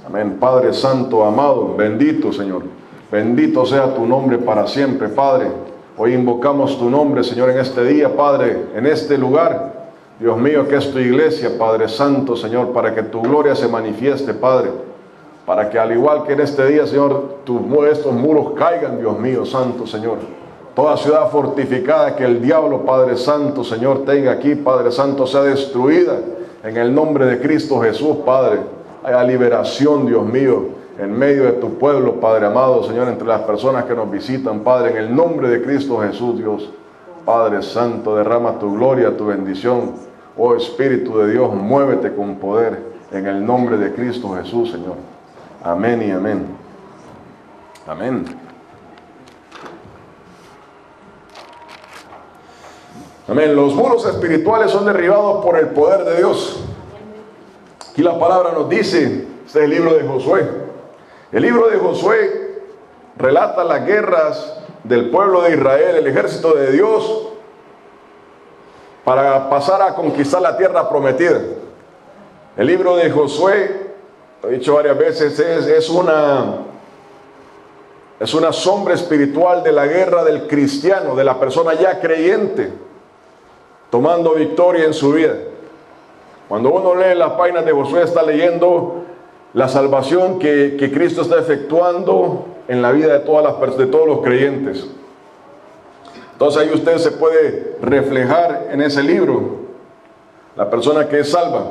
Amén. Padre Santo, amado, bendito Señor. Bendito sea tu nombre para siempre, Padre. Hoy invocamos tu nombre, Señor, en este día, Padre, en este lugar. Dios mío, que es tu iglesia, Padre Santo, Señor, para que tu gloria se manifieste, Padre. Para que al igual que en este día, Señor, estos muros caigan, Dios mío, Santo, Señor. Toda ciudad fortificada que el diablo, Padre Santo, Señor, tenga aquí, Padre Santo, sea destruida en el nombre de Cristo Jesús, Padre. Haya liberación, Dios mío, en medio de tu pueblo, Padre amado, Señor, entre las personas que nos visitan, Padre, en el nombre de Cristo Jesús, Dios. Padre Santo, derrama tu gloria, tu bendición. Oh Espíritu de Dios, muévete con poder en el nombre de Cristo Jesús, Señor. Amén y amén. Amén. Amén. Los muros espirituales son derribados por el poder de Dios. Aquí la palabra nos dice, este es el libro de Josué. El libro de Josué relata las guerras del pueblo de Israel, el ejército de Dios, para pasar a conquistar la tierra prometida. El libro de Josué, lo he dicho varias veces, es una sombra espiritual de la guerra del cristiano, de la persona ya creyente, tomando victoria en su vida. Cuando uno lee las páginas de Josué, está leyendo la salvación que Cristo está efectuando en la vida de todos los creyentes. Entonces ahí usted se puede reflejar en ese libro, la persona que es salva.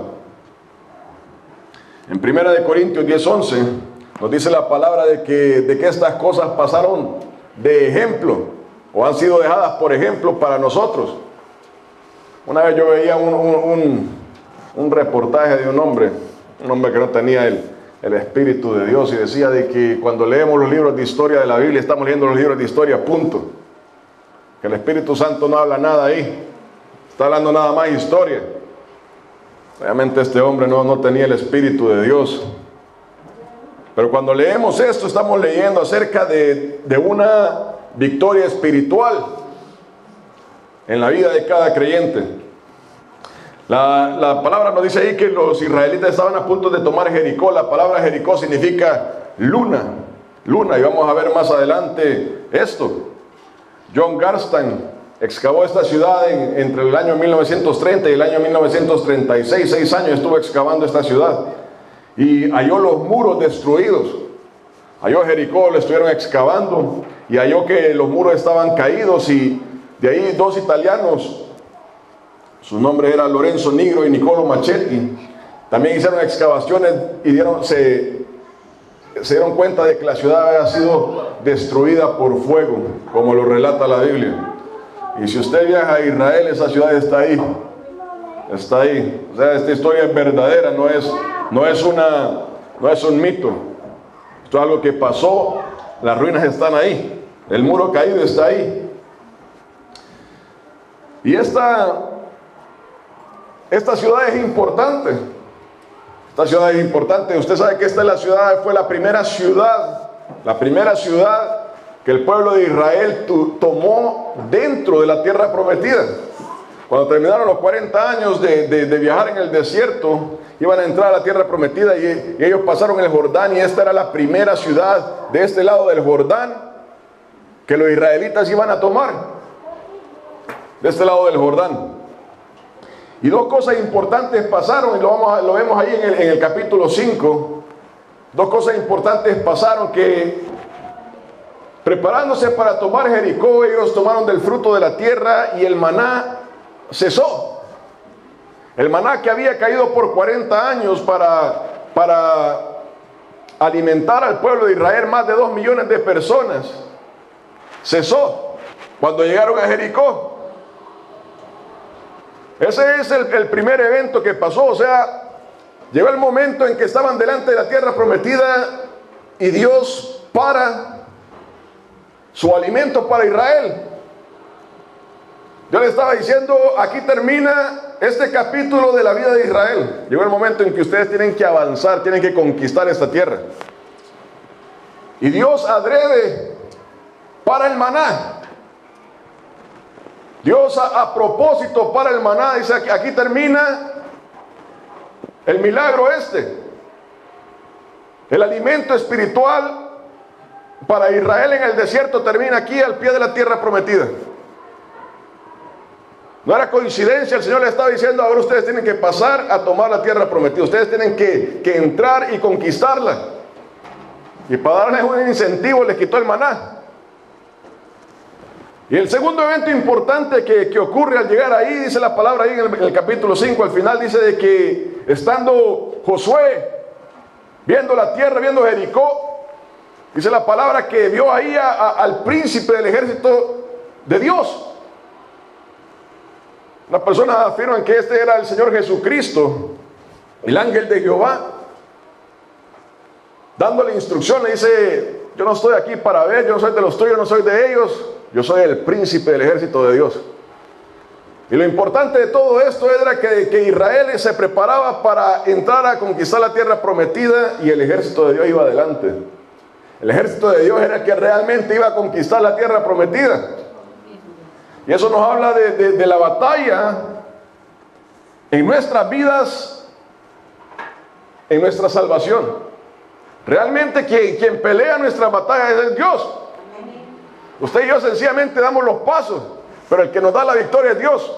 En 1 Corintios 10:11 nos dice la palabra de que estas cosas pasaron de ejemplo, o han sido dejadas por ejemplo para nosotros. Una vez yo veía un reportaje de un hombre que no tenía el Espíritu de Dios, y decía de que cuando leemos los libros de historia de la Biblia, estamos leyendo los libros de historia, punto. Que el Espíritu Santo no habla nada ahí, está hablando nada más historia. Obviamente este hombre no tenía el Espíritu de Dios. Pero cuando leemos esto, estamos leyendo acerca de una victoria espiritual en la vida de cada creyente. La palabra nos dice ahí que los israelitas estaban a punto de tomar Jericó. La palabra Jericó significa luna, y vamos a ver más adelante esto. John Garstan excavó esta ciudad entre el año 1930 y el año 1936, 6 años estuvo excavando esta ciudad, y halló los muros destruidos. Halló Jericó, lo estuvieron excavando, y halló que los muros estaban caídos, y de ahí 2 italianos, su nombre era Lorenzo Nigro y Niccolo Machetti, también hicieron excavaciones y se dieron cuenta de que la ciudad había sido destruida por fuego, como lo relata la Biblia. Y si usted viaja a Israel, esa ciudad está ahí. Está ahí. O sea, esta historia es verdadera, no es un mito. Esto es algo que pasó, las ruinas están ahí, el muro caído está ahí. Y esta ciudad es importante. Esta ciudad es importante. Usted sabe que esta fue la primera ciudad que el pueblo de Israel tomó dentro de la tierra prometida. Cuando terminaron los 40 años de viajar en el desierto, iban a entrar a la tierra prometida, y ellos pasaron el Jordán, y esta era la primera ciudad de este lado del Jordán que los israelitas iban a tomar, de este lado del Jordán. Y 2 cosas importantes pasaron, y lo vemos ahí en el capítulo 5. 2 cosas importantes pasaron, que preparándose para tomar Jericó, ellos tomaron del fruto de la tierra, y el maná cesó. El maná que había caído por 40 años para alimentar al pueblo de Israel, más de 2 millones de personas, cesó cuando llegaron a Jericó. Ese es el primer evento que pasó. O sea, llegó el momento en que estaban delante de la tierra prometida, y Dios para su alimento para Israel. Yo le estaba diciendo, aquí termina este capítulo de la vida de Israel. Llegó el momento en que ustedes tienen que avanzar, tienen que conquistar esta tierra. Y Dios adrede para el maná. Dios a propósito para el maná, dice que aquí termina el milagro este. El alimento espiritual para Israel en el desierto termina aquí al pie de la tierra prometida. No era coincidencia, el Señor le estaba diciendo: ahora ustedes tienen que pasar a tomar la tierra prometida, ustedes tienen que entrar y conquistarla. Y para darles un incentivo les quitó el maná. Y el segundo evento importante que ocurre al llegar ahí, dice la palabra ahí en el capítulo 5, al final dice de que estando Josué viendo la tierra, viendo Jericó, dice la palabra que vio ahí al príncipe del ejército de Dios. Las personas afirman que este era el Señor Jesucristo, el ángel de Jehová, dándole instrucciones. Dice: yo no estoy aquí para ver, yo no soy de los tuyos, no soy de ellos, yo soy el príncipe del ejército de Dios. Y lo importante de todo esto era que Israel se preparaba para entrar a conquistar la tierra prometida, y el ejército de Dios iba adelante. El ejército de Dios era el que realmente iba a conquistar la tierra prometida. Y eso nos habla de la batalla en nuestras vidas, en nuestra salvación. Realmente quien pelea nuestras batallas es Dios. Usted y yo sencillamente damos los pasos, pero el que nos da la victoria es Dios.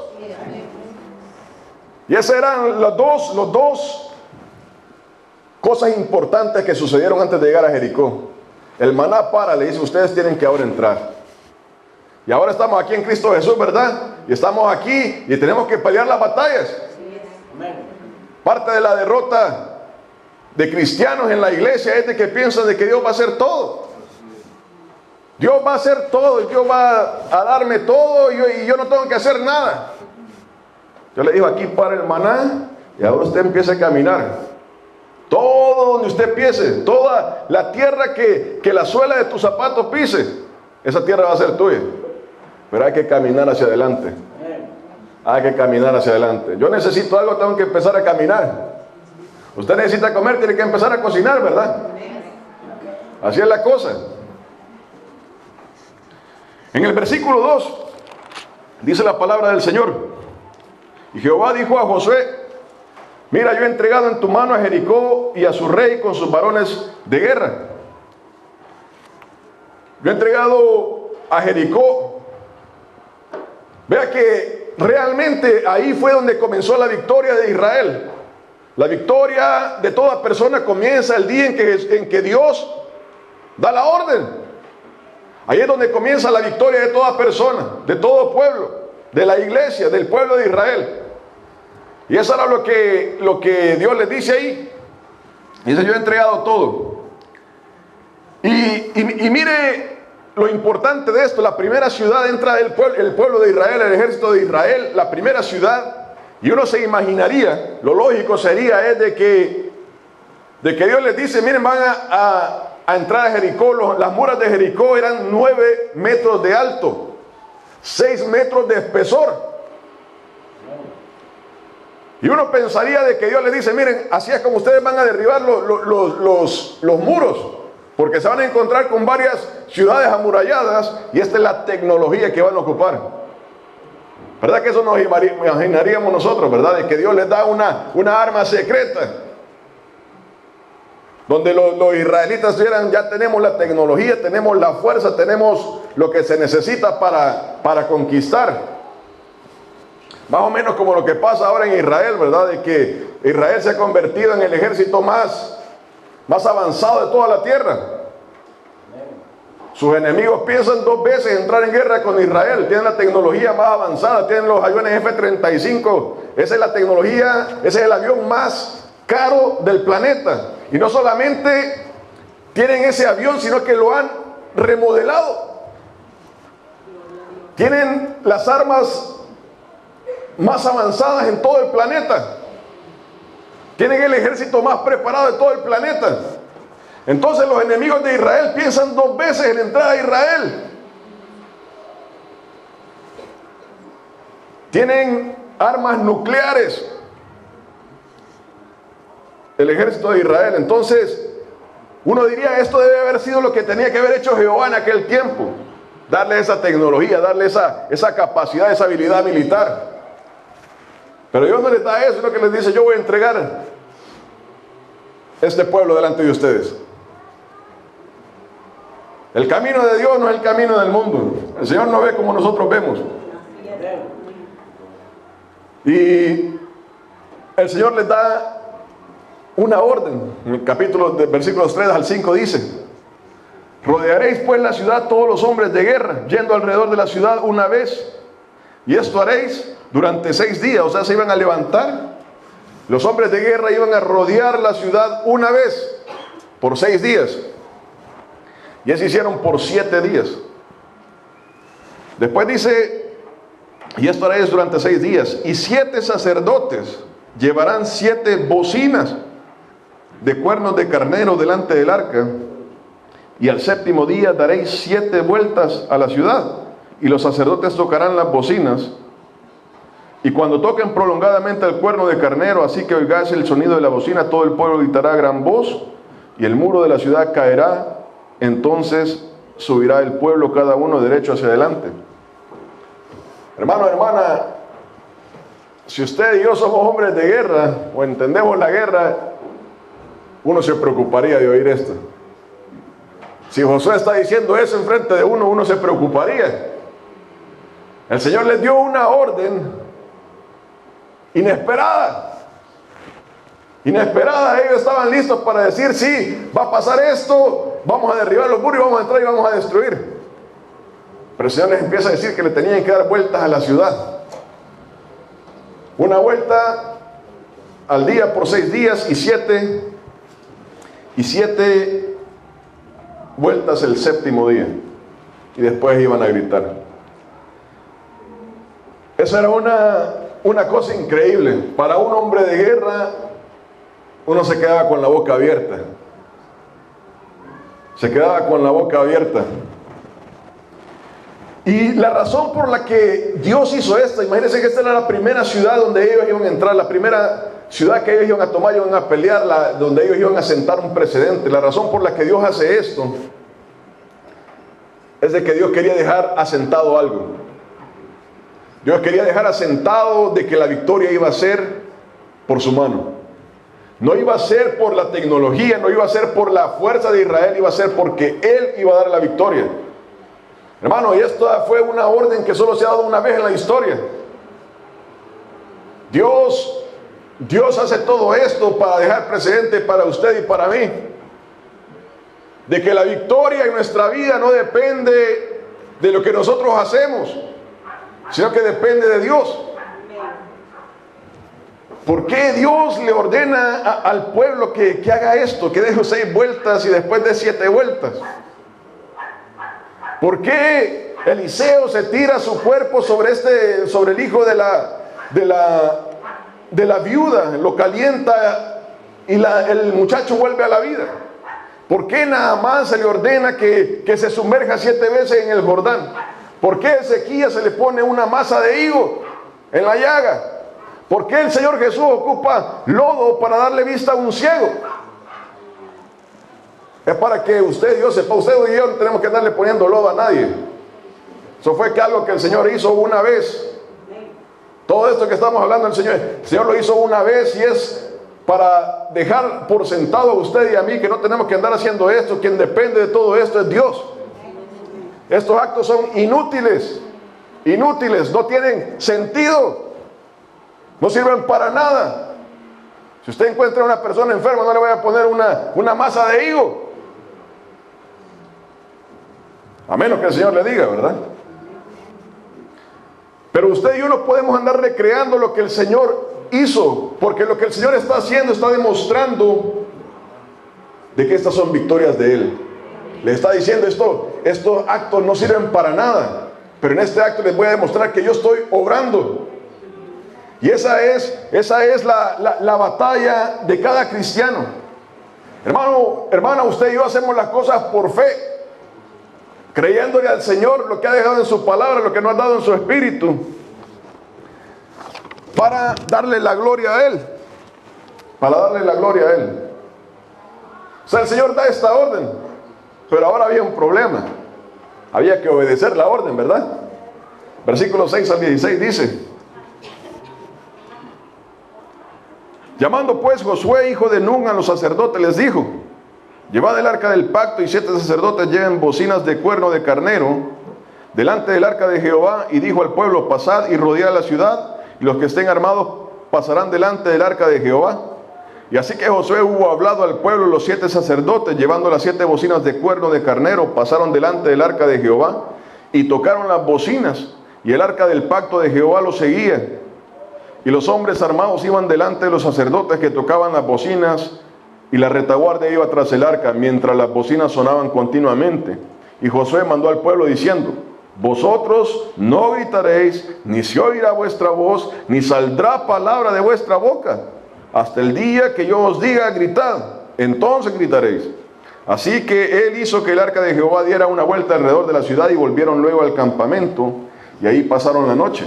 Y esas eran las dos cosas importantes que sucedieron antes de llegar a Jericó. El maná le dice: ustedes tienen que ahora entrar. Y ahora estamos aquí en Cristo Jesús, ¿verdad? Y estamos aquí y tenemos que pelear las batallas. Parte de la derrota de cristianos en la iglesia es de que piensan de que Dios va a hacer todo. Dios va a hacer todo, Dios va a darme todo y yo no tengo que hacer nada. Yo le digo: aquí para el maná, y ahora usted empieza a caminar. Todo donde usted pise, toda la tierra que la suela de tus zapatos pise, esa tierra va a ser tuya. Pero hay que caminar hacia adelante. Hay que caminar hacia adelante. Yo necesito algo, tengo que empezar a caminar. Usted necesita comer, tiene que empezar a cocinar, ¿verdad? Así es la cosa. En el versículo 2 dice la palabra del Señor: y Jehová dijo a Josué: mira, yo he entregado en tu mano a Jericó y a su rey con sus varones de guerra. Yo he entregado a Jericó. Vea que realmente ahí fue donde comenzó la victoria de Israel. La victoria de toda persona comienza el día en que Dios da la orden. Ahí es donde comienza la victoria de toda persona, de todo pueblo, de la iglesia, del pueblo de Israel. Y eso era lo que Dios les dice ahí. Dice: yo he entregado todo. Y mire lo importante de esto. La primera ciudad entra el pueblo de Israel, el ejército de Israel, la primera ciudad. Y uno se imaginaría, lo lógico sería de que Dios les dice: miren, van a entrar a Jericó. Las murallas de Jericó eran 9 metros de alto, 6 metros de espesor. Y uno pensaría de que Dios les dice: miren, así es como ustedes van a derribar los muros, porque se van a encontrar con varias ciudades amuralladas, y esta es la tecnología que van a ocupar. ¿Verdad que eso nos imaginaríamos nosotros, verdad? De que Dios les da una arma secreta, donde los israelitas dirán: ya tenemos la tecnología, tenemos la fuerza, tenemos lo que se necesita para conquistar. Más o menos como lo que pasa ahora en Israel, ¿verdad? De que Israel se ha convertido en el ejército más avanzado de toda la tierra. Sus enemigos piensan 2 veces en entrar en guerra con Israel. Tienen la tecnología más avanzada, tienen los aviones F-35. Esa es la tecnología, ese es el avión más caro del planeta. Y no solamente tienen ese avión, sino que lo han remodelado. Tienen las armas más avanzadas en todo el planeta. Tienen el ejército más preparado de todo el planeta. Entonces los enemigos de Israel piensan 2 veces en entrar a Israel. Tienen armas nucleares, el ejército de Israel. Entonces uno diría: esto debe haber sido lo que tenía que haber hecho Jehová en aquel tiempo, darle esa tecnología, darle esa capacidad, esa habilidad militar. Pero Dios no les da eso, sino que les dice: yo voy a entregar este pueblo delante de ustedes. El camino de Dios no es el camino del mundo. El Señor no ve como nosotros vemos. Y el Señor les da una orden. En el capítulo de versículos 3 al 5 dice: rodearéis pues la ciudad todos los hombres de guerra, yendo alrededor de la ciudad una vez. Y esto haréis durante 6 días. O sea, se iban a levantar. Los hombres de guerra iban a rodear la ciudad una vez por 6 días. Y eso hicieron por 7 días. Después dice: y esto haréis durante 6 días. Y 7 sacerdotes llevarán 7 bocinas de cuernos de carnero delante del arca. Y al 7º día daréis 7 vueltas a la ciudad. Y los sacerdotes tocarán las bocinas. Y cuando toquen prolongadamente el cuerno de carnero, así que oigáis el sonido de la bocina, todo el pueblo gritará a gran voz, y el muro de la ciudad caerá. Entonces subirá el pueblo cada uno derecho hacia adelante. Hermano, hermana, si usted y yo somos hombres de guerra, o entendemos la guerra, uno se preocuparía de oír esto. Si Josué está diciendo eso enfrente de uno, uno se preocuparía. El Señor les dio una orden inesperada. Inesperada. Ellos estaban listos para decir: sí, va a pasar esto, vamos a derribar los muros y vamos a entrar y vamos a destruir. Pero el Señor les empieza a decir que le tenían que dar vueltas a la ciudad. Una vuelta al día por 6 días y 7 vueltas el 7º día. Y después iban a gritar. Eso era una cosa increíble. Para un hombre de guerra, uno se quedaba con la boca abierta. Se quedaba con la boca abierta. Y la razón por la que Dios hizo esto, imagínense que esta era la primera ciudad donde ellos iban a entrar, la primera ciudad que ellos iban a tomar, iban a pelear, donde ellos iban a sentar un precedente. La razón por la que Dios hace esto es de que Dios quería dejar asentado algo. Dios quería dejar asentado de que la victoria iba a ser por su mano. No iba a ser por la tecnología, no iba a ser por la fuerza de Israel, iba a ser porque Él iba a dar la victoria. Hermano, y esto fue una orden que solo se ha dado una vez en la historia. Dios hace todo esto para dejar precedente para usted y para mí, de que la victoria en nuestra vida no depende de lo que nosotros hacemos, sino que depende de Dios. ¿Por qué Dios le ordena al pueblo que haga esto, que deje 6 vueltas y después de 7 vueltas? ¿Por qué Eliseo se tira su cuerpo sobre el hijo de la viuda, lo calienta y el muchacho vuelve a la vida? ¿Por qué Naamán se le ordena que se sumerja 7 veces en el Jordán? ¿Por qué a Ezequías se le pone una masa de higo en la llaga? ¿Por qué el Señor Jesús ocupa lodo para darle vista a un ciego? Es para que usted y yo sepa, usted y yo no tenemos que andarle poniendo lodo a nadie. Eso fue algo que el Señor hizo una vez. Todo esto que estamos hablando, el Señor lo hizo una vez, y es para dejar por sentado a usted y a mí que no tenemos que andar haciendo esto. Quien depende de todo esto es Dios. Estos actos son inútiles, no tienen sentido, no sirven para nada. Si usted encuentra a una persona enferma, no le vaya a poner una masa de higo, a menos que el Señor le diga, ¿verdad? Pero usted y yo no podemos andar recreando lo que el Señor hizo, porque lo que el Señor está haciendo está demostrando de que estas son victorias de Él. Le está diciendo estos actos no sirven para nada, pero en este acto les voy a demostrar que yo estoy obrando. Y esa es la batalla de cada cristiano. Hermano, hermana, usted y yo hacemos las cosas por fe, creyéndole al Señor lo que ha dejado en su palabra, lo que nos ha dado en su espíritu, para darle la gloria a Él. Para darle la gloria a Él. O sea, el Señor da esta orden, pero ahora había un problema. Había que obedecer la orden, ¿verdad? Versículos 6 al 16 dice: Llamando pues Josué, hijo de Nun, a los sacerdotes, les dijo: llevad el arca del pacto, y 7 sacerdotes lleven bocinas de cuerno de carnero delante del arca de Jehová. Y dijo al pueblo: pasad y rodead la ciudad, y los que estén armados pasarán delante del arca de Jehová. Y así que Josué hubo hablado al pueblo, los 7 sacerdotes, llevando las 7 bocinas de cuerno de carnero, pasaron delante del arca de Jehová, y tocaron las bocinas, y el arca del pacto de Jehová los seguía. Y los hombres armados iban delante de los sacerdotes que tocaban las bocinas, y la retaguardia iba tras el arca, mientras las bocinas sonaban continuamente. Y Josué mandó al pueblo diciendo: vosotros no gritaréis, ni se oirá vuestra voz, ni saldrá palabra de vuestra boca, hasta el día que yo os diga: gritad, entonces gritaréis. Así que él hizo que el arca de Jehová diera una vuelta alrededor de la ciudad, y volvieron luego al campamento, y ahí pasaron la noche.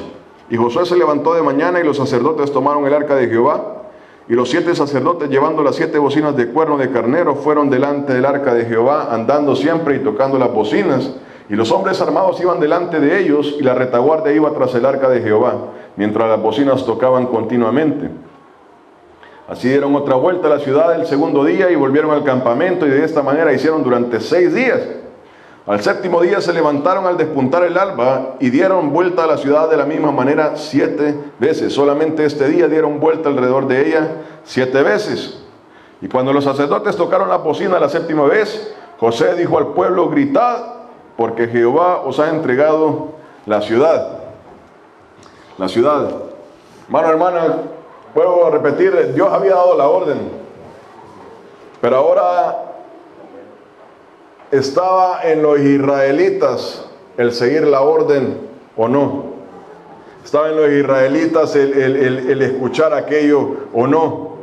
Y Josué se levantó de mañana, y los sacerdotes tomaron el arca de Jehová, y los 7 sacerdotes, llevando las 7 bocinas de cuerno de carnero, fueron delante del arca de Jehová, andando siempre y tocando las bocinas. Y los hombres armados iban delante de ellos, y la retaguardia iba tras el arca de Jehová, mientras las bocinas tocaban continuamente. Así dieron otra vuelta a la ciudad el segundo día, y volvieron al campamento, y de esta manera hicieron durante 6 días. Al 7º día se levantaron al despuntar el alba, y dieron vuelta a la ciudad de la misma manera 7 veces. Solamente este día dieron vuelta alrededor de ella 7 veces. Y cuando los sacerdotes tocaron la bocina la 7ª vez, Josué dijo al pueblo: gritad, porque Jehová os ha entregado la ciudad. La ciudad. Hermano, hermana, vuelvo a repetir, Dios había dado la orden, pero ahora estaba en los israelitas el seguir la orden o no. Estaba en los israelitas el escuchar aquello o no.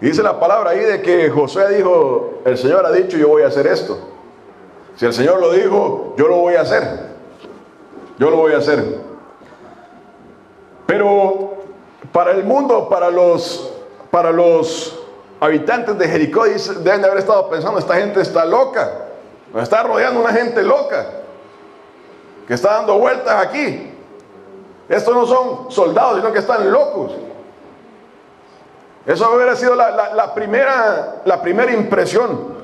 Y dice la palabra ahí de que Josué dijo: el Señor ha dicho, yo voy a hacer esto. Si el Señor lo dijo, yo lo voy a hacer. Yo lo voy a hacer. Pero para el mundo, para los habitantes de Jericó, deben de haber estado pensando: esta gente está loca. Nos está rodeando una gente loca que está dando vueltas aquí. Estos no son soldados, sino que están locos. Eso hubiera sido la primera impresión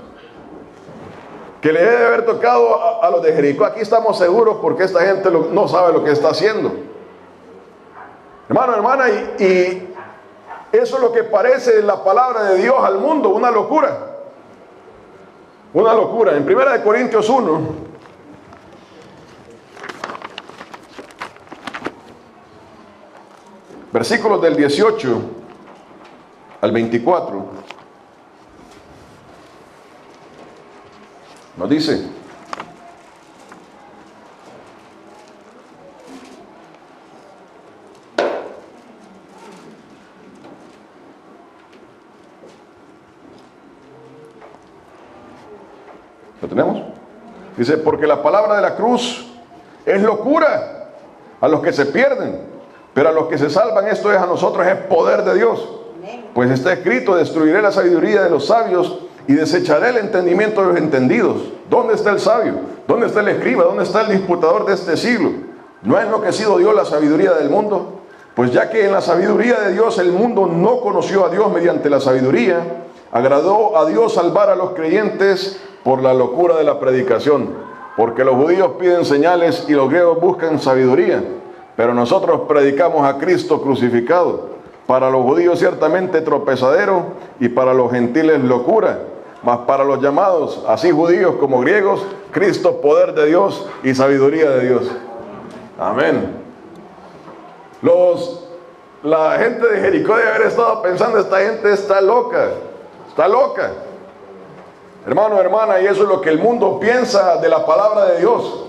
que le debe haber tocado a los de Jericó. Aquí estamos seguros porque esta gente no sabe lo que está haciendo. Hermano, hermana, y eso es lo que parece la palabra de Dios al mundo, una locura. Una locura. En 1 Corintios 1, versículos del 18 al 24, nos dice: ¿lo tenemos? Dice: porque la palabra de la cruz es locura a los que se pierden, pero a los que se salvan, esto es, a nosotros, es poder de Dios. Pues está escrito: destruiré la sabiduría de los sabios y desecharé el entendimiento de los entendidos. ¿Dónde está el sabio? ¿Dónde está el escriba? ¿Dónde está el disputador de este siglo? ¿No ha enloquecido Dios la sabiduría del mundo? Pues ya que en la sabiduría de Dios el mundo no conoció a Dios mediante la sabiduría, agradó a Dios salvar a los creyentes por la locura de la predicación. Porque los judíos piden señales y los griegos buscan sabiduría, pero nosotros predicamos a Cristo crucificado. Para los judíos ciertamente tropezadero, y para los gentiles locura, mas para los llamados, así judíos como griegos, Cristo poder de Dios y sabiduría de Dios. Amén. La gente de Jericó debe haber estado pensando: esta gente está loca, está loca. Hermano, hermana, y eso es lo que el mundo piensa de la palabra de Dios.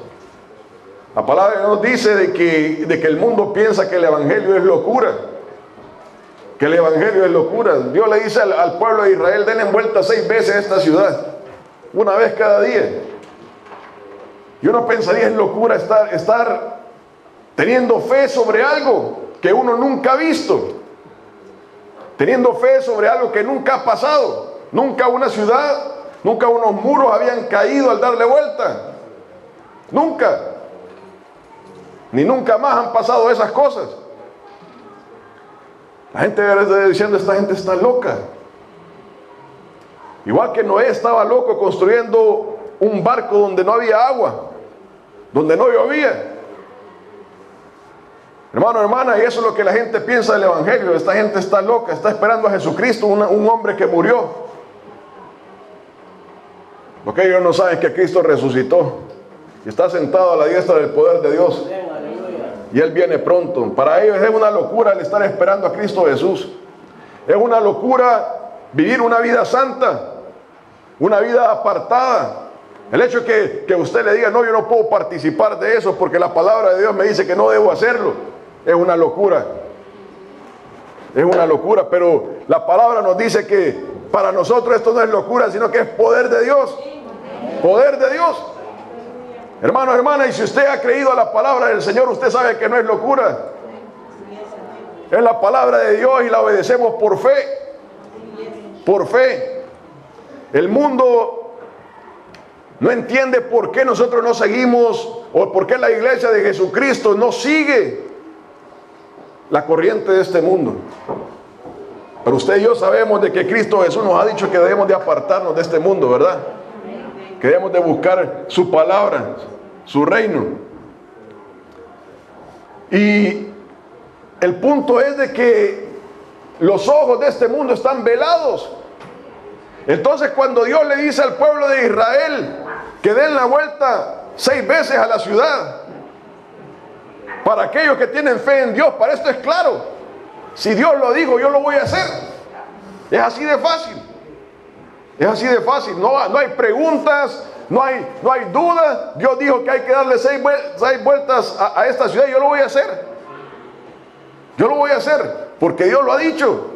La palabra de Dios dice de que el mundo piensa que el evangelio es locura. Que el evangelio es locura. Dios le dice al pueblo de Israel: denle vuelta 6 veces a esta ciudad, una vez cada día. Y uno pensaría: es locura estar teniendo fe sobre algo que uno nunca ha visto, teniendo fe sobre algo que nunca ha pasado. Nunca una ciudad, nunca unos muros habían caído al darle vuelta. Nunca. Ni nunca más han pasado esas cosas. La gente está diciendo, esta gente está loca. Igual que Noé estaba loco construyendo un barco donde no había agua, donde no llovía. Hermano, hermana, y eso es lo que la gente piensa del Evangelio. Esta gente está loca, está esperando a Jesucristo, un hombre que murió. Lo que ellos no saben es que Cristo resucitó y está sentado a la diestra del poder de Dios. Y Él viene pronto. Para ellos es una locura el estar esperando a Cristo Jesús. Es una locura vivir una vida santa, una vida apartada. El hecho de que usted le diga, no, yo no puedo participar de eso porque la palabra de Dios me dice que no debo hacerlo, es una locura. Es una locura, pero la palabra nos dice que para nosotros esto no es locura, sino que es poder de Dios. Poder de Dios. Hermano, hermana, y si usted ha creído a la palabra del Señor, usted sabe que no es locura. Es la palabra de Dios y la obedecemos por fe. Por fe. El mundo no entiende por qué nosotros no seguimos, o por qué la iglesia de Jesucristo no sigue la corriente de este mundo. Pero usted y yo sabemos de que Cristo Jesús nos ha dicho que debemos de apartarnos de este mundo, ¿verdad? Que debemos de buscar su palabra, su reino. Y el punto es de que los ojos de este mundo están velados. Entonces, cuando Dios le dice al pueblo de Israel que den la vuelta 6 veces a la ciudad, para aquellos que tienen fe en Dios, para esto es claro. Si Dios lo dijo, yo lo voy a hacer. Es así de fácil. Es así de fácil. No hay preguntas, no hay dudas. Dios dijo que hay que darle 6 vueltas a esta ciudad y yo lo voy a hacer. Yo lo voy a hacer porque Dios lo ha dicho.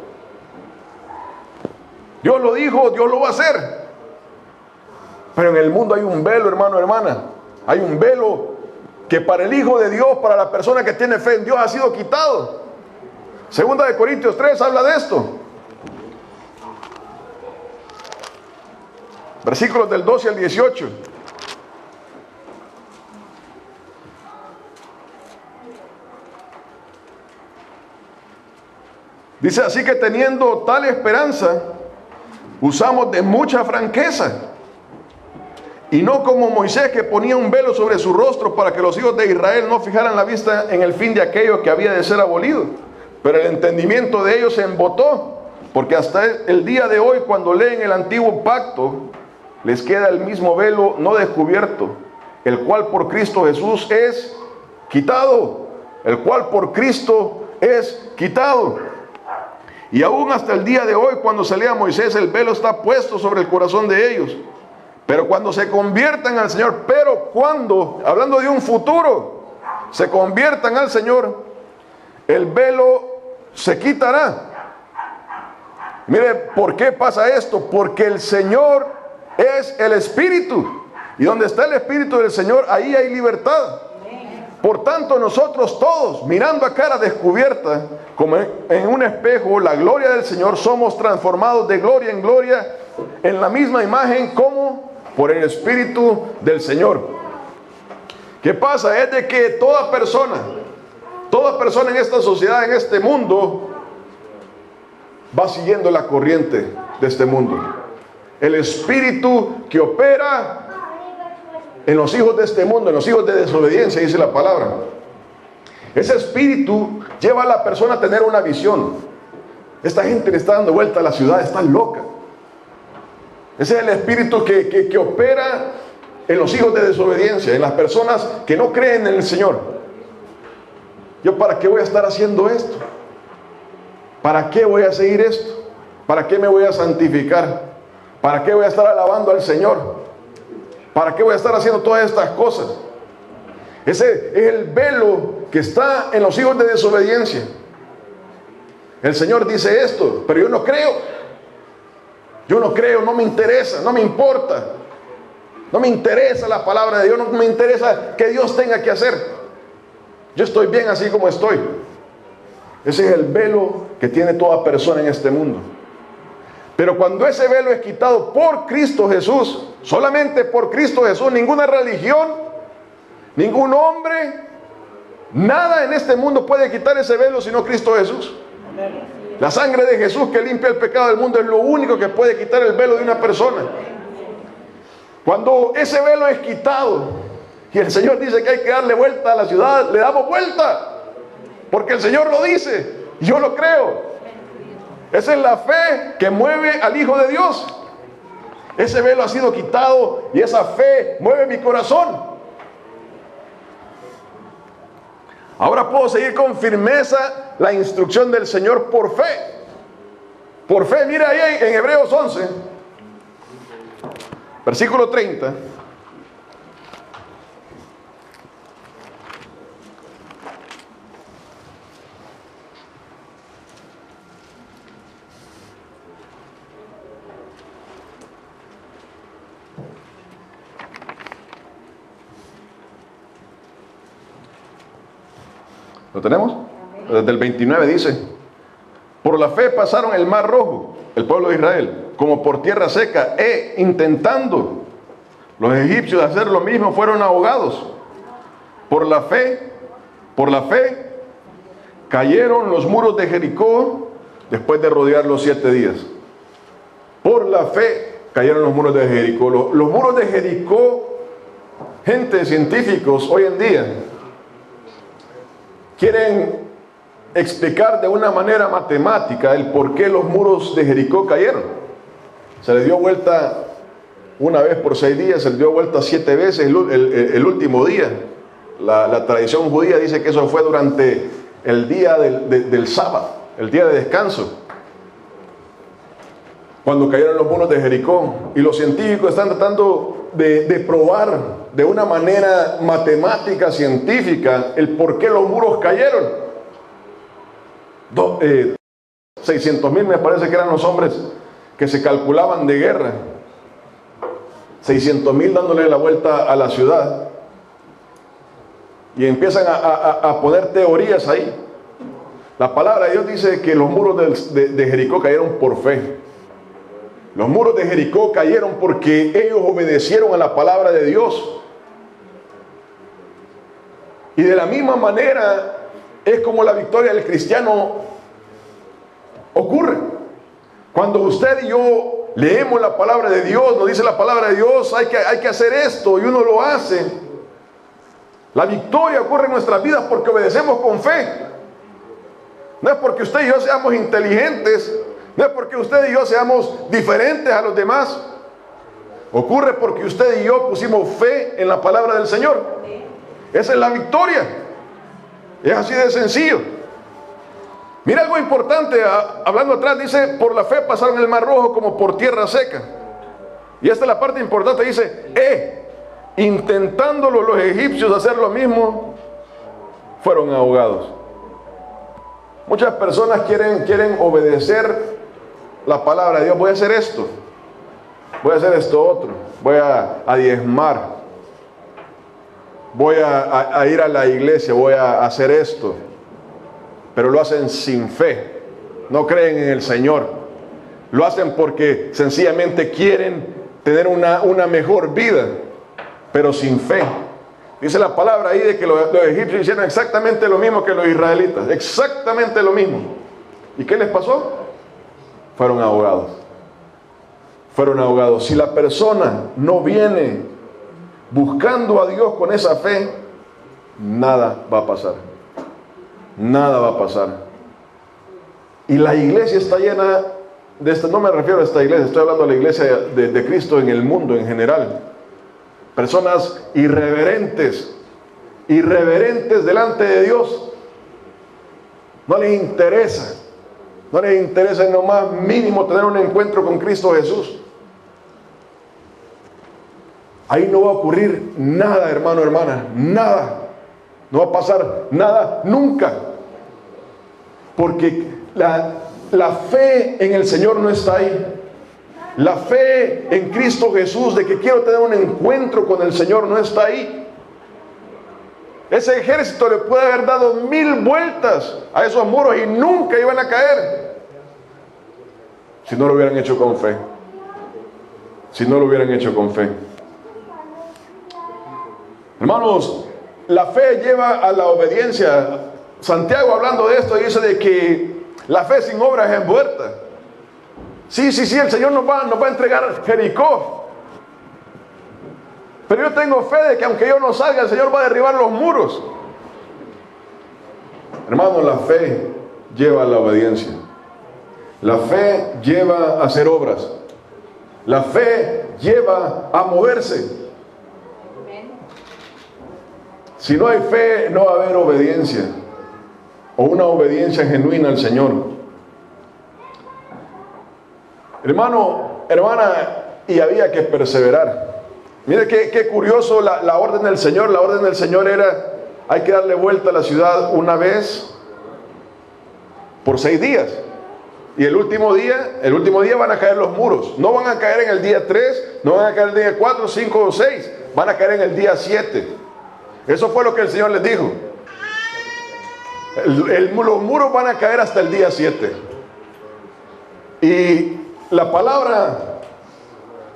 Dios lo dijo, Dios lo va a hacer. Pero en el mundo hay un velo, hermano, hermana. Hay un velo que para el Hijo de Dios, para la persona que tiene fe en Dios, ha sido quitado. Segunda de Corintios 3 habla de esto. Versículos del 12 al 18. Dice, así que teniendo tal esperanza, usamos de mucha franqueza, y no como Moisés, que ponía un velo sobre su rostro para que los hijos de Israel no fijaran la vista en el fin de aquello que había de ser abolido. Pero el entendimiento de ellos se embotó, porque hasta el día de hoy, cuando leen el antiguo pacto, les queda el mismo velo no descubierto, el cual por Cristo Jesús es quitado. El cual por Cristo es quitado. Y aún hasta el día de hoy, cuando se lee a Moisés, el velo está puesto sobre el corazón de ellos. Pero cuando se conviertan al Señor, hablando de un futuro, se conviertan al Señor, el velo se quitará. Mire, ¿por qué pasa esto? Porque el Señor es el Espíritu. Y donde está el Espíritu del Señor, ahí hay libertad. Por tanto, nosotros todos, mirando a cara descubierta, como en un espejo, la gloria del Señor, somos transformados de gloria en gloria, en la misma imagen, como por el Espíritu del Señor. ¿Qué pasa? Es de que toda persona en esta sociedad, en este mundo, va siguiendo la corriente de este mundo. El espíritu que opera en los hijos de este mundo, en los hijos de desobediencia, dice la palabra. Ese espíritu lleva a la persona a tener una visión. Esta gente le está dando vuelta a la ciudad, está loca. Ese es el espíritu que opera en los hijos de desobediencia, en las personas que no creen en el Señor. ¿Yo para qué voy a estar haciendo esto? ¿Para qué voy a seguir esto? ¿Para qué me voy a santificar? ¿Para qué voy a estar alabando al Señor? ¿Para qué voy a estar haciendo todas estas cosas? Ese es el velo que está en los hijos de desobediencia. El Señor dice esto, pero yo no creo. Yo no creo, no me interesa, no me importa. No me interesa la palabra de Dios, no me interesa que Dios tenga que hacer. Yo estoy bien así como estoy. Ese es el velo que tiene toda persona en este mundo. Pero cuando ese velo es quitado por Cristo Jesús, solamente por Cristo Jesús, ninguna religión, ningún hombre, nada en este mundo puede quitar ese velo sino Cristo Jesús. La sangre de Jesús que limpia el pecado del mundo es lo único que puede quitar el velo de una persona. Cuando ese velo es quitado y el Señor dice que hay que darle vuelta a la ciudad, le damos vuelta, porque el Señor lo dice, yo lo creo. Esa es la fe que mueve al Hijo de Dios. Ese velo ha sido quitado y esa fe mueve mi corazón. Ahora puedo seguir con firmeza la instrucción del Señor por fe. Por fe, mira ahí en Hebreos 11, versículo 30. ¿Lo tenemos? Desde el 29 dice: por la fe pasaron el mar rojo, el pueblo de Israel, como por tierra seca, intentando los egipcios hacer lo mismo, fueron ahogados. Por la fe, cayeron los muros de Jericó después de rodearlos 7 días. Por la fe cayeron los muros de Jericó. Los muros de Jericó, gente, científicos hoy en día quieren explicar de una manera matemática el por qué los muros de Jericó cayeron. Se le dio vuelta una vez por 6 días, se le dio vuelta 7 veces el último día. La tradición judía dice que eso fue durante el día del sábado, el día de descanso, cuando cayeron los muros de Jericó. Y los científicos están tratando de probar de una manera matemática, científica, el por qué los muros cayeron. 600,000 me parece que eran los hombres que se calculaban de guerra. 600,000 dándole la vuelta a la ciudad. Y empiezan a poner teorías ahí. La palabra de Dios dice que los muros de Jericó cayeron por fe. Los muros de Jericó cayeron porque ellos obedecieron a la palabra de Dios. Y de la misma manera es como la victoria del cristiano ocurre. Cuando usted y yo leemos la palabra de Dios, nos dice la palabra de Dios, hay que hacer esto, y uno lo hace. La victoria ocurre en nuestras vidas porque obedecemos con fe. No es porque usted y yo seamos inteligentes, no es porque usted y yo seamos diferentes a los demás. Ocurre porque usted y yo pusimos fe en la palabra del Señor. Esa es la victoria. Es así de sencillo. Mira algo importante, hablando atrás, dice: por la fe pasaron el mar rojo como por tierra seca. Y esta es la parte importante, dice: intentándolo los egipcios hacer lo mismo, fueron ahogados. Muchas personas quieren obedecer la palabra de Dios. Voy a hacer esto, voy a hacer esto otro, voy a diezmar, voy a ir a la iglesia, voy a hacer esto, pero lo hacen sin fe, no creen en el Señor, lo hacen porque sencillamente quieren tener una mejor vida, pero sin fe. Dice la palabra ahí de que los egipcios hicieron exactamente lo mismo que los israelitas, exactamente lo mismo. ¿Y qué les pasó? Fueron ahogados. Fueron ahogados. Si la persona no viene buscando a Dios con esa fe, nada va a pasar. Nada va a pasar. Y la iglesia está llena de esto. No me refiero a esta iglesia, estoy hablando de la iglesia de Cristo en el mundo en general. Personas irreverentes delante de Dios. No les interesa en lo más mínimo tener un encuentro con Cristo Jesús. Ahí no va a ocurrir nada, hermano, hermana, nada. No va a pasar nada nunca. Porque la fe en el Señor no está ahí. La fe en Cristo Jesús de que quiero tener un encuentro con el Señor no está ahí. Ese ejército le puede haber dado 1000 vueltas a esos muros y nunca iban a caer si no lo hubieran hecho con fe. Si no lo hubieran hecho con fe. Hermanos, la fe lleva a la obediencia. Santiago, hablando de esto, dice de que La fe sin obras es muerta. Sí, el Señor nos va a entregar Jericó. Pero yo tengo fe de que aunque yo no salga, el Señor va a derribar los muros. Hermano, la fe lleva a la obediencia. La fe lleva a hacer obras. La fe lleva a moverse. Si no hay fe, no va a haber obediencia, o una obediencia genuina al Señor. Hermano, hermana, y había que perseverar. Mire qué curioso la orden del Señor. La orden del Señor era: hay que darle vuelta a la ciudad una vez por 6 días. Y el último día van a caer los muros. No van a caer en el día 3, no van a caer en el día 4, 5 o 6. Van a caer en el día 7. Eso fue lo que el Señor les dijo. Los muros van a caer hasta el día 7. Y la palabra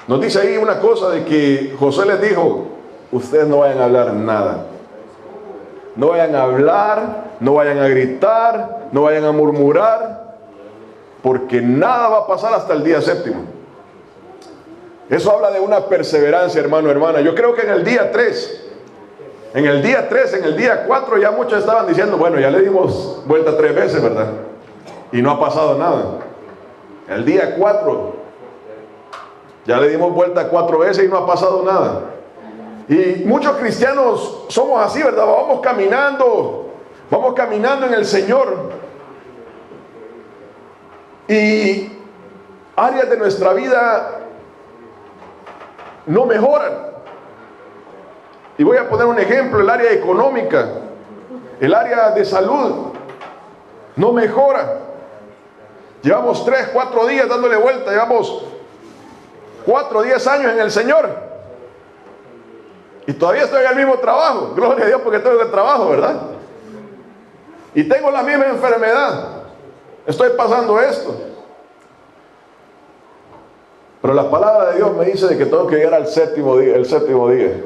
nos dice ahí una cosa de que Josué les dijo: ustedes no vayan a hablar nada. No vayan a hablar, no vayan a gritar, no vayan a murmurar, porque nada va a pasar hasta el día 7. Eso habla de una perseverancia, hermano, hermana. Yo creo que en el día 3, en el día 4 ya muchos estaban diciendo: bueno, ya le dimos vuelta 3 veces, ¿verdad? Y no ha pasado nada. El día 4 ya le dimos vuelta 4 veces y no ha pasado nada. Y muchos cristianos somos así, ¿verdad? Vamos caminando en el Señor, y áreas de nuestra vida no mejoran. Y voy a poner un ejemplo: el área económica, el área de salud no mejora. Llevamos 3, 4 días dándole vuelta, llevamos 4, 10 años en el Señor, y todavía estoy en el mismo trabajo. Gloria a Dios, porque tengo el trabajo, ¿verdad? Y tengo la misma enfermedad, estoy pasando esto. Pero la palabra de Dios me dice de que tengo que llegar al 7º día.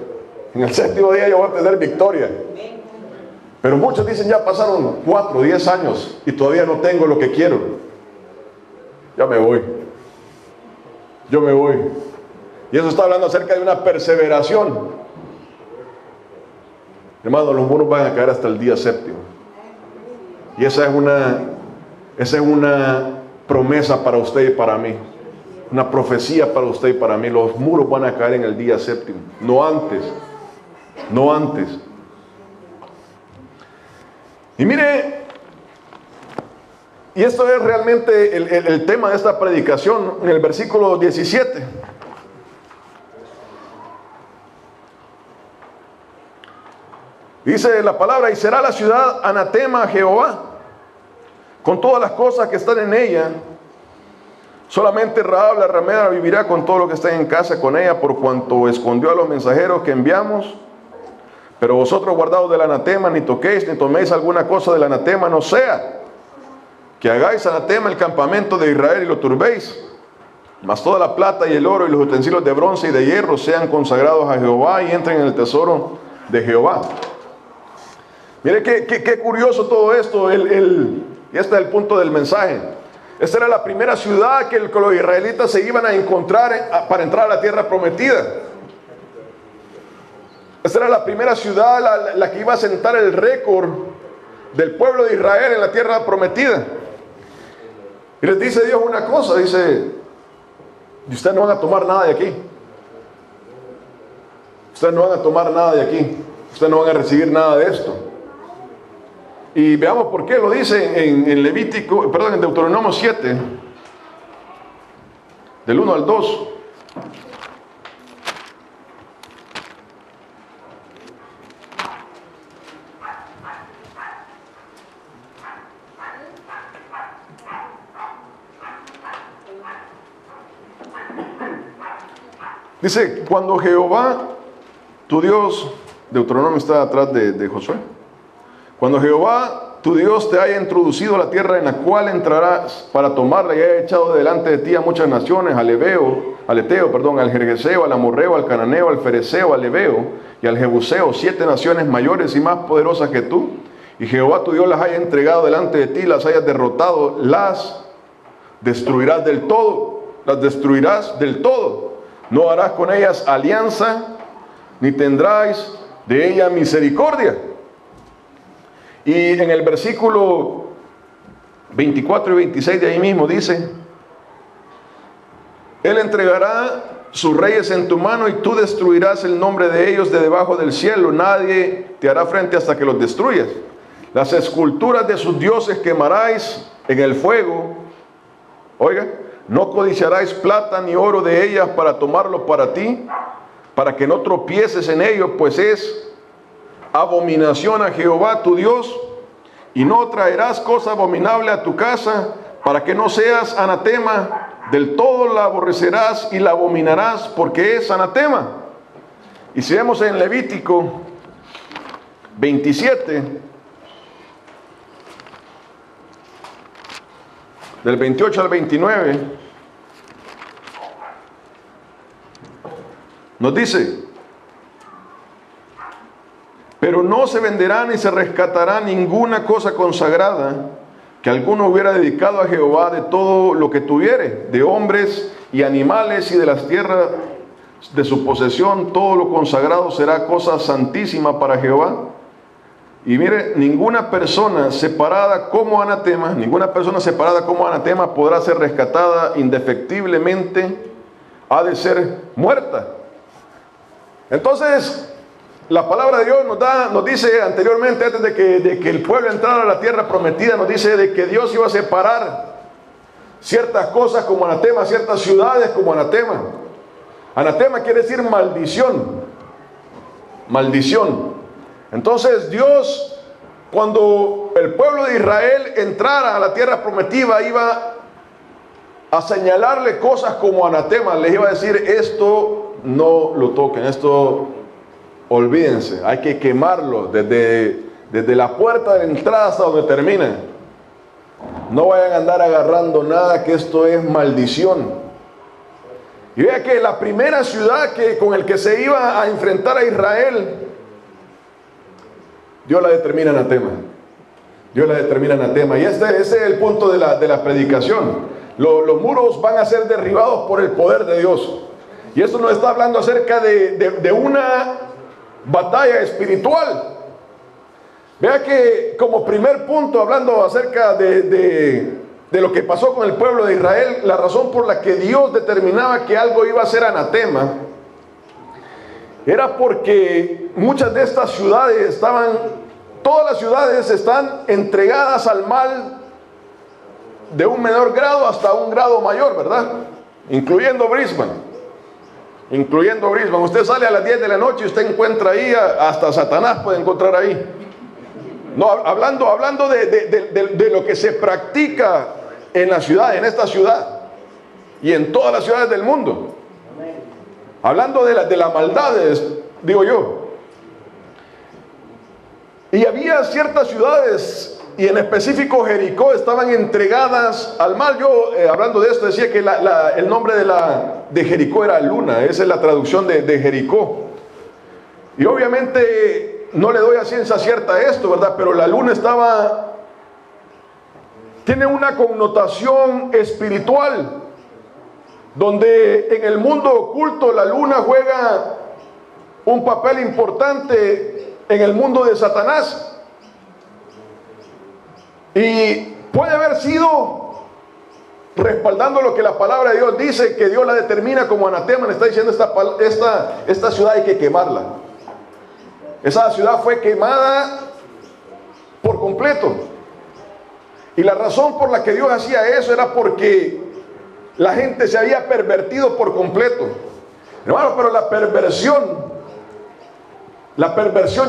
En el 7º día yo voy a tener victoria. Pero muchos dicen: ya pasaron 4, 10 años y todavía no tengo lo que quiero. Yo me voy. Y eso está hablando acerca de una perseveración. Hermano, los muros van a caer hasta el día 7. Y esa es una promesa para usted y para mí. Una profecía para usted y para mí. Los muros van a caer en el día 7, no antes. No antes. Y mire, y esto es realmente el tema de esta predicación, en el versículo 17. Dice la palabra: y será la ciudad anatema a Jehová, con todas las cosas que están en ella. Solamente Rahab la ramera vivirá con todo lo que está en casa con ella, por cuanto escondió a los mensajeros que enviamos. Pero vosotros, guardaos del anatema, ni toquéis ni toméis alguna cosa del anatema, no sea que hagáis anatema el campamento de Israel y lo turbéis. Mas toda la plata y el oro y los utensilios de bronce y de hierro sean consagrados a Jehová y entren en el tesoro de Jehová. Mire qué curioso todo esto. Y este es el punto del mensaje. Esta era la primera ciudad que los israelitas se iban a encontrar para entrar a la tierra prometida. Esta era la primera ciudad, la que iba a sentar el récord del pueblo de Israel en la tierra prometida. Y les dice Dios una cosa: dice: ustedes no van a tomar nada de aquí. Ustedes no van a tomar nada de aquí. Ustedes no van a recibir nada de esto. Y veamos por qué lo dice en Deuteronomio 7, del 1 al 2. Dice: cuando Jehová, tu Dios, Deuteronomio está atrás de Josué. Cuando Jehová, tu Dios, te haya introducido a la tierra en la cual entrarás para tomarla, y haya echado delante de ti a muchas naciones, al Eteo, al Gergeseo, al Amorreo, al Cananeo, al Fereceo, al Ebeo y al Jebuseo, 7 naciones mayores y más poderosas que tú, y Jehová tu Dios las haya entregado delante de ti, las hayas derrotado, las destruirás del todo, las destruirás del todo. No harás con ellas alianza, ni tendráis de ella misericordia. Y en el versículo 24 y 26 de ahí mismo dice: Él entregará sus reyes en tu mano y tú destruirás el nombre de ellos de debajo del cielo. Nadie te hará frente hasta que los destruyas. Las esculturas de sus dioses quemaráis en el fuego. Oiga, no codiciaráis plata ni oro de ellas para tomarlo para ti, para que no tropieces en ello, pues es abominación a Jehová tu Dios. Y no traerás cosa abominable a tu casa, para que no seas anatema. Del todo la aborrecerás y la abominarás, porque es anatema. Y si vemos en Levítico 27, del 28 al 29, nos dice: pero no se venderá ni se rescatará ninguna cosa consagrada que alguno hubiera dedicado a Jehová de todo lo que tuviere, de hombres y animales y de las tierras de su posesión. Todo lo consagrado será cosa santísima para Jehová. Y mire, ninguna persona separada como anatema podrá ser rescatada indefectiblemente, ha de ser muerta. Entonces, la palabra de Dios nos dice anteriormente, antes de que el pueblo entrara a la tierra prometida, nos dice de que Dios iba a separar ciertas cosas como anatema, ciertas ciudades como anatema. Anatema quiere decir maldición. Maldición. Entonces Dios, cuando el pueblo de Israel entrara a la tierra prometida, iba a señalarle cosas como anatema. Les iba a decir: esto no lo toquen, esto olvídense, hay que quemarlo desde la puerta de entrada hasta donde termina. No vayan a andar agarrando nada, que esto es maldición. Y vea que la primera ciudad con el que se iba a enfrentar a Israel, Dios la determina anatema. Dios la determina anatema. Y ese es el punto de la predicación. Los muros van a ser derribados por el poder de Dios. Y esto nos está hablando acerca de una batalla espiritual. Vea que como primer punto, hablando acerca de lo que pasó con el pueblo de Israel, la razón por la que Dios determinaba que algo iba a ser anatema era porque muchas de estas ciudades todas las ciudades están entregadas al mal de un menor grado hasta un grado mayor, ¿verdad? Incluyendo Brisbane. Usted sale a las 10 de la noche y usted encuentra ahí, hasta Satanás puede encontrar ahí. No, hablando de lo que se practica en la ciudad, en esta ciudad y en todas las ciudades del mundo. Hablando de las maldades, digo yo. Y había ciertas ciudades, y en específico Jericó, estaban entregadas al mal. Yo, hablando de esto, decía que el nombre de Jericó era Luna. Esa es la traducción de Jericó. Y obviamente no le doy a ciencia cierta a esto, ¿verdad? Pero la luna tiene una connotación espiritual, donde en el mundo oculto la luna juega un papel importante en el mundo de Satanás. Y puede haber sido, respaldando lo que la palabra de Dios dice, que Dios la determina como anatema. Le está diciendo: esta ciudad hay que quemarla. Esa ciudad fue quemada por completo. Y la razón por la que Dios hacía eso era porque la gente se había pervertido por completo. Hermano, pero la perversión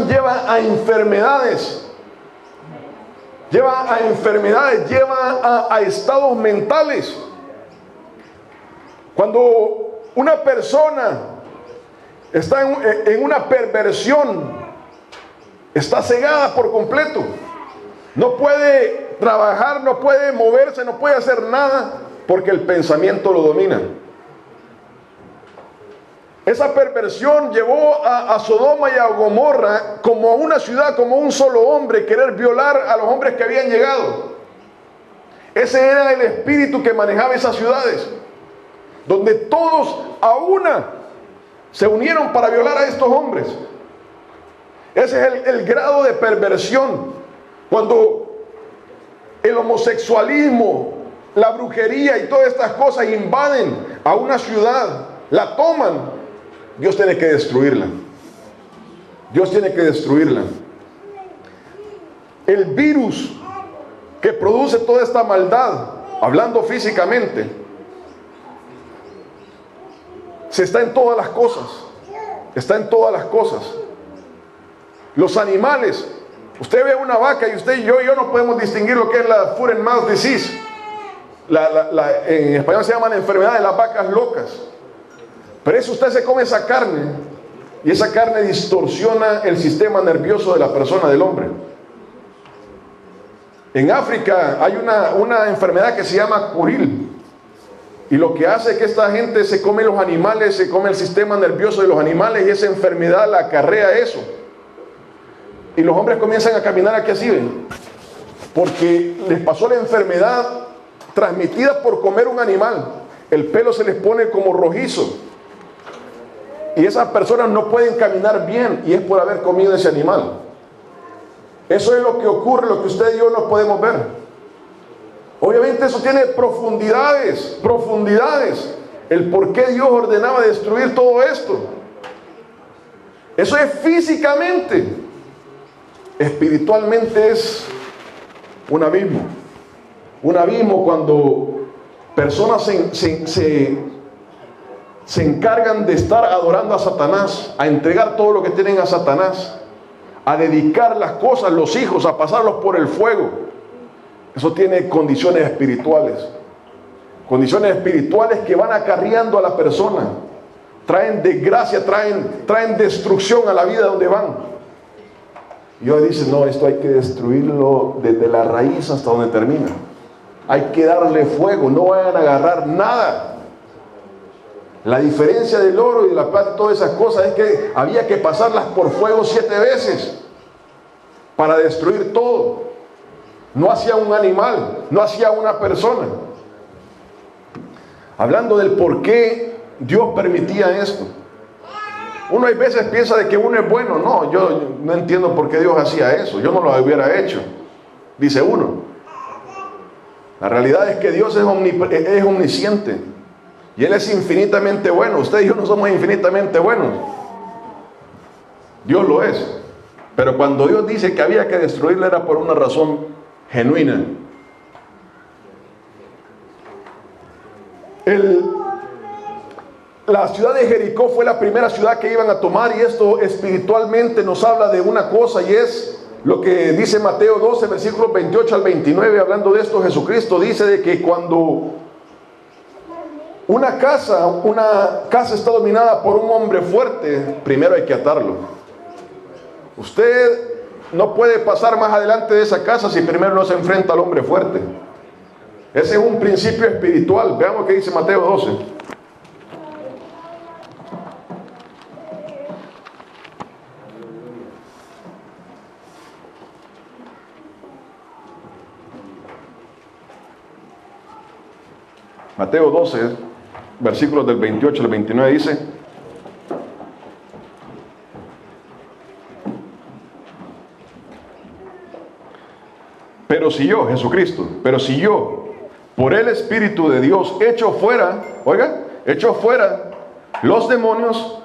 lleva a enfermedades. Lleva a estados mentales. Cuando una persona está en una perversión, está cegada por completo. No puede trabajar, no puede moverse, no puede hacer nada, porque el pensamiento lo domina. Esa perversión llevó a Sodoma y a Gomorra como una ciudad, como un solo hombre, querer violar a los hombres que habían llegado. Ese era el espíritu que manejaba esas ciudades, donde todos a una se unieron para violar a estos hombres. Ese es el grado de perversión. Cuando el homosexualismo, la brujería y todas estas cosas invaden a una ciudad, la toman, Dios tiene que destruirla. Dios tiene que destruirla. El virus que produce toda esta maldad, hablando físicamente, está en todas las cosas. Está en todas las cosas. Los animales, usted ve una vaca y usted y yo no podemos distinguir lo que es la foot and mouth disease. En español se llaman enfermedad de las vacas locas. Pero eso, usted se come esa carne y esa carne distorsiona el sistema nervioso de la persona, del hombre. En África hay una enfermedad que se llama curil, y lo que hace es que esta gente se come los animales, se come el sistema nervioso de los animales, y esa enfermedad la acarrea eso. Y los hombres comienzan a caminar aquí así, ¿ven? Porque les pasó la enfermedad transmitida por comer un animal. El pelo se les pone como rojizo. Y esas personas no pueden caminar bien, y es por haber comido ese animal. Eso es lo que ocurre, lo que usted y yo no podemos ver. Obviamente eso tiene profundidades. El por qué Dios ordenaba destruir todo esto. Eso es físicamente. Espiritualmente es un abismo. Un abismo cuando personas se encargan de estar adorando a Satanás, a entregar todo lo que tienen a Satanás, a dedicar las cosas, los hijos, a pasarlos por el fuego. Eso tiene condiciones espirituales. Condiciones espirituales que van acarreando a la persona. Traen desgracia, traen destrucción a la vida donde van. Y Dios dice, no, esto hay que destruirlo desde la raíz hasta donde termina. Hay que darle fuego, no vayan a agarrar nada. La diferencia del oro y de la plata y todas esas cosas es que había que pasarlas por fuego 7 veces para destruir todo. No hacía un animal, no hacía una persona. Hablando del por qué Dios permitía esto. Uno hay veces piensa de que uno es bueno. No, yo no entiendo por qué Dios hacía eso. Yo no lo hubiera hecho, dice uno. La realidad es que Dios es omnisciente. Y Él es infinitamente bueno. Usted y yo no somos infinitamente buenos. Dios lo es. Pero cuando Dios dice que había que destruirlo, era por una razón genuina. La ciudad de Jericó fue la primera ciudad que iban a tomar, y esto espiritualmente nos habla de una cosa, y es lo que dice Mateo 12, versículos 28 al 29. Hablando de esto, Jesucristo dice de que cuando una casa está dominada por un hombre fuerte, primero hay que atarlo. Usted no puede pasar más adelante de esa casa si primero no se enfrenta al hombre fuerte. Ese es un principio espiritual. Veamos qué dice Mateo 12. Mateo 12, versículos del 28 al 29 dice: pero si yo, Jesucristo, por el Espíritu de Dios, echo fuera los demonios,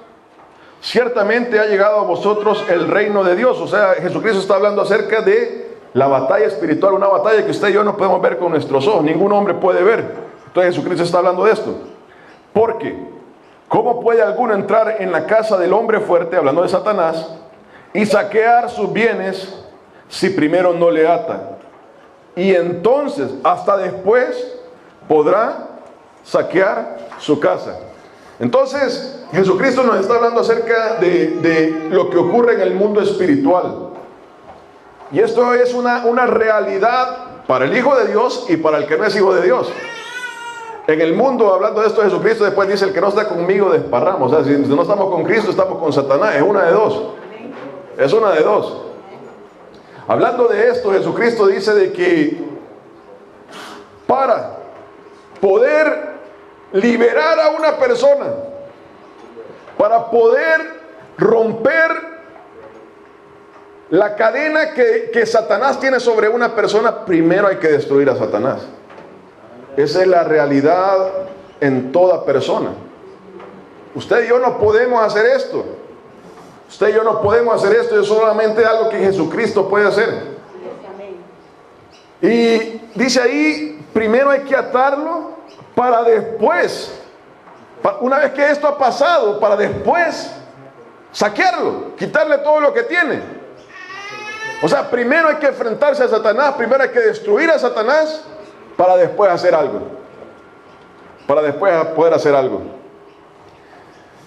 ciertamente ha llegado a vosotros el reino de Dios. O sea, Jesucristo está hablando acerca de la batalla espiritual, una batalla que usted y yo no podemos ver con nuestros ojos, ningún hombre puede ver. Entonces Jesucristo está hablando de esto. Porque, ¿cómo puede alguno entrar en la casa del hombre fuerte, hablando de Satanás, y saquear sus bienes si primero no le ata? Y entonces, hasta después, podrá saquear su casa. Entonces, Jesucristo nos está hablando acerca de lo que ocurre en el mundo espiritual. Y esto es una realidad para el Hijo de Dios y para el que no es hijo de Dios. En el mundo, hablando de esto de Jesucristo, después dice, el que no está conmigo desparramos. O sea, si no estamos con Cristo, estamos con Satanás. Es una de dos. Es una de dos. Hablando de esto, Jesucristo dice de que para poder liberar a una persona, para poder romper la cadena que Satanás tiene sobre una persona, primero hay que destruir a Satanás. Esa es la realidad en toda persona. Usted y yo no podemos hacer esto. Usted y yo no podemos hacer esto. Es solamente algo que Jesucristo puede hacer. Y dice ahí, primero hay que atarlo para después, una vez que esto ha pasado, para después saquearlo, quitarle todo lo que tiene. O sea, primero hay que enfrentarse a Satanás, primero hay que destruir a Satanás, para después hacer algo. Para después poder hacer algo.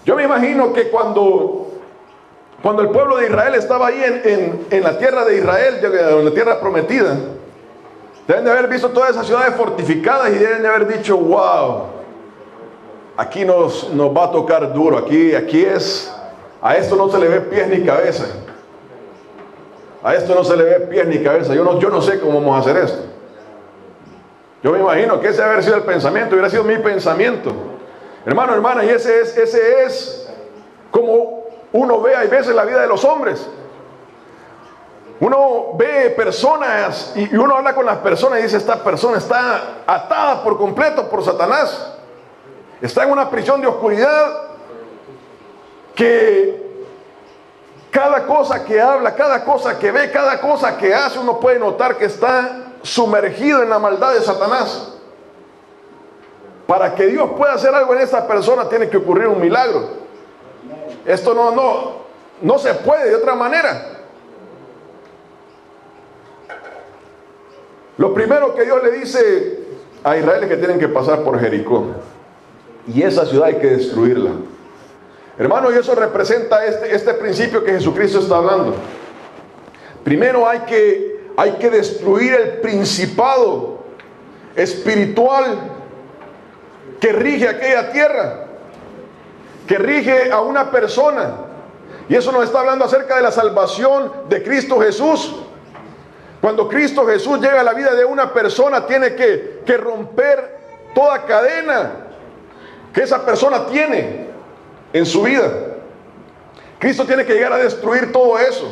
Yo me imagino que cuando el pueblo de Israel estaba ahí en la tierra de Israel, en la tierra prometida, deben de haber visto todas esas ciudades fortificadas y deben de haber dicho, wow, aquí nos va a tocar duro, aquí es, a esto no se le ve pies ni cabeza. A esto no se le ve pies ni cabeza. Yo no sé cómo vamos a hacer esto. Yo me imagino que ese debe haber sido el pensamiento, hubiera sido mi pensamiento. Hermano, hermana, y ese es como uno ve, hay veces la vida de los hombres. Uno ve personas y uno habla con las personas y dice, esta persona está atada por completo por Satanás. Está en una prisión de oscuridad que cada cosa que habla, cada cosa que ve, cada cosa que hace, uno puede notar que está sumergido en la maldad de Satanás. Para que Dios pueda hacer algo en esta persona tiene que ocurrir un milagro. Esto no se puede de otra manera. Lo primero que Dios le dice a Israel es que tienen que pasar por Jericó. Y esa ciudad hay que destruirla. Hermano, y eso representa este principio que Jesucristo está hablando. Primero hay que destruir el principado espiritual que rige aquella tierra, que rige a una persona. Y eso nos está hablando acerca de la salvación de Cristo Jesús. Cuando Cristo Jesús llega a la vida de una persona, tiene que romper toda cadena que esa persona tiene en su vida. Cristo tiene que llegar a destruir todo eso.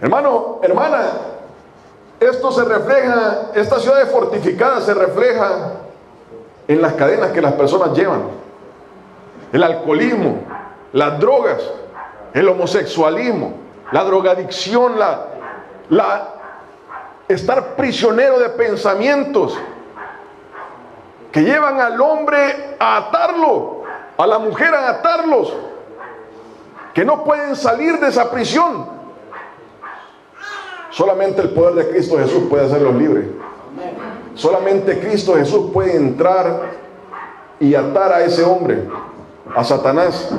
Hermano, hermana, esto se refleja, esta ciudad fortificada se refleja en las cadenas que las personas llevan. El alcoholismo, las drogas, el homosexualismo, la drogadicción, estar prisionero de pensamientos que llevan al hombre a atarlo, a la mujer a atarlos, que no pueden salir de esa prisión. Solamente el poder de Cristo Jesús puede hacerlos libres. Solamente Cristo Jesús puede entrar y atar a ese hombre, a Satanás,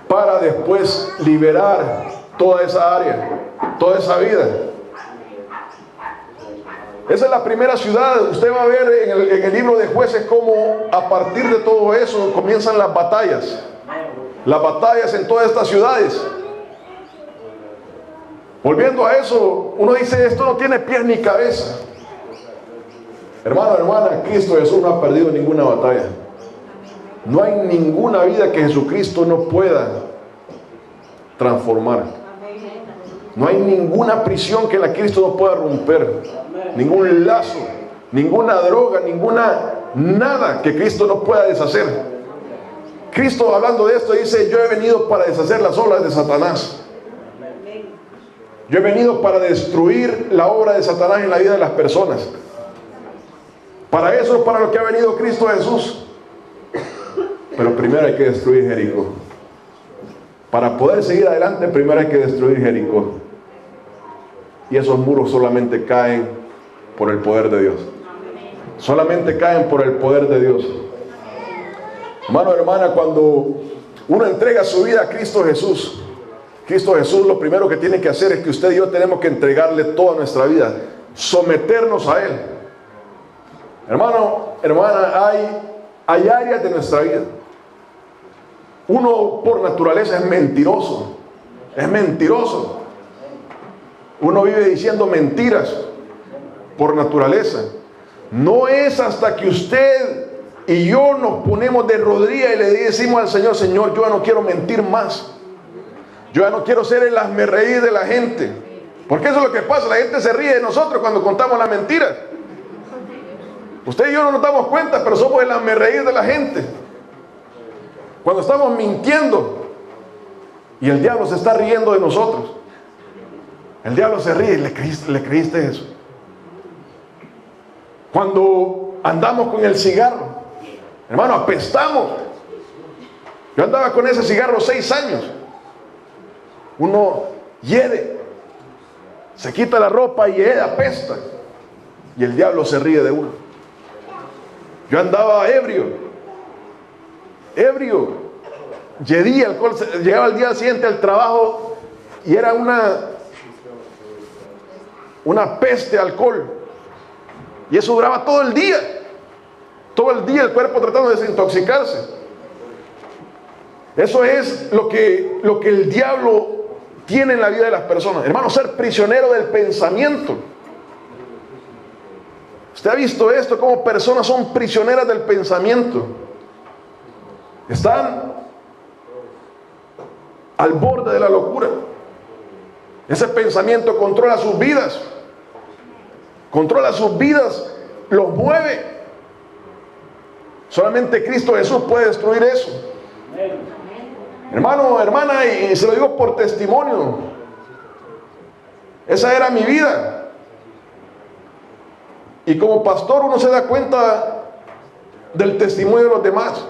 para después liberar toda esa área, toda esa vida. Esa es la primera ciudad. Usted va a ver en el libro de Jueces cómo a partir de todo eso comienzan las batallas. Las batallas en todas estas ciudades. Volviendo a eso, uno dice, esto no tiene pies ni cabeza. Hermano, hermana, Cristo Jesús no ha perdido ninguna batalla. No hay ninguna vida que Jesucristo no pueda transformar. No hay ninguna prisión que la Cristo no pueda romper. Ningún lazo, ninguna droga, nada que Cristo no pueda deshacer. Cristo, hablando de esto, dice, yo he venido para deshacer las obras de Satanás. Yo he venido para destruir la obra de Satanás en la vida de las personas. Para eso es para lo que ha venido Cristo Jesús. Pero primero hay que destruir Jericó. Para poder seguir adelante, primero hay que destruir Jericó. Y esos muros solamente caen por el poder de Dios. Solamente caen por el poder de Dios. Hermano, hermana, cuando uno entrega su vida a Cristo Jesús, Cristo Jesús lo primero que tiene que hacer es que usted y yo tenemos que entregarle toda nuestra vida, someternos a Él. Hermano, hermana, hay áreas de nuestra vida. Uno por naturaleza es mentiroso. Es mentiroso. Uno vive diciendo mentiras por naturaleza. No es hasta que usted y yo nos ponemos de rodillas y le decimos al Señor: Señor, yo ya no quiero mentir más. Yo ya no quiero ser el hazmerreír de la gente. Porque eso es lo que pasa. La gente se ríe de nosotros cuando contamos las mentiras. Usted y yo no nos damos cuenta, pero somos el hazmerreír de la gente. Cuando estamos mintiendo y el diablo se está riendo de nosotros. El diablo se ríe. ¿Le creíste eso? Cuando andamos con el cigarro, hermano, apestamos. Yo andaba con ese cigarro 6 años. Uno hiede, se quita la ropa y hiede, apesta. Y el diablo se ríe de uno. Yo andaba ebrio, yedía alcohol, llegaba al día siguiente al trabajo y era una peste de alcohol. Y eso duraba todo el día el cuerpo tratando de desintoxicarse. Eso es lo que el diablo tiene en la vida de las personas. Hermano, ser prisionero del pensamiento. ¿Usted ha visto esto? Cómo personas son prisioneras del pensamiento. Están al borde de la locura. Ese pensamiento controla sus vidas. Los mueve. Solamente Cristo Jesús puede destruir eso. Hermano, hermana, y se lo digo por testimonio. Esa era mi vida. Y como pastor uno se da cuenta del testimonio de los demás.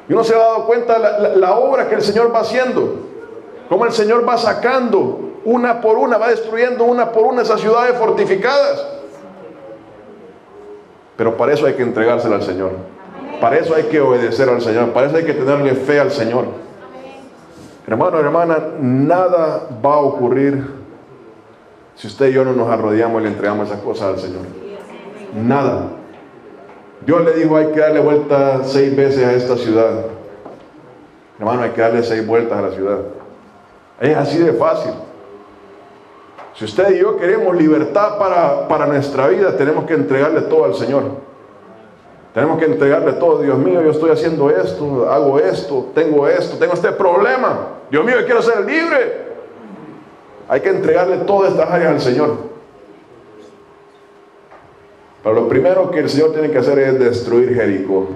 Y uno se ha dado cuenta de la obra que el Señor va haciendo. Cómo el Señor va sacando una por una, va destruyendo una por una esas ciudades fortificadas. Pero para eso hay que entregársela al Señor. Para eso hay que obedecer al Señor. Para eso hay que tenerle fe al Señor. Hermano, hermana, nada va a ocurrir si usted y yo no nos arrodillamos y le entregamos esas cosas al Señor. Nada. Dios le dijo: hay que darle vuelta 6 veces a esta ciudad. Hermano, hay que darle 6 vueltas a la ciudad. Es así de fácil. Si usted y yo queremos libertad para nuestra vida, tenemos que entregarle todo al Señor. Tenemos que entregarle todo. Dios mío, yo estoy haciendo esto, hago esto, tengo este problema. Dios mío, yo quiero ser libre. Hay que entregarle todas estas áreas al Señor. Pero lo primero que el Señor tiene que hacer es destruir Jericó.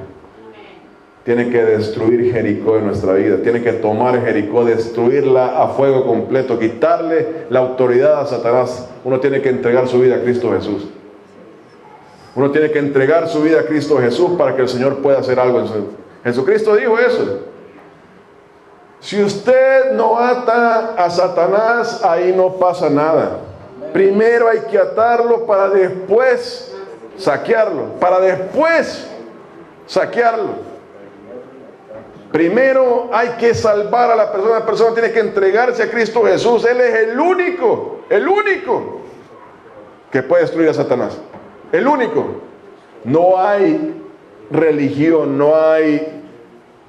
Tiene que destruir Jericó de nuestra vida. Tiene que tomar Jericó, destruirla a fuego completo, quitarle la autoridad a Satanás. Uno tiene que entregar su vida a Cristo Jesús. Uno tiene que entregar su vida a Cristo Jesús para que el Señor pueda hacer algo en su vida. Jesucristo dijo eso. Si usted no ata a Satanás, ahí no pasa nada. Primero hay que atarlo para después saquearlo. Primero hay que salvar a la persona tiene que entregarse a Cristo Jesús. Él es el único que puede destruir a Satanás. El único. No hay religión, no hay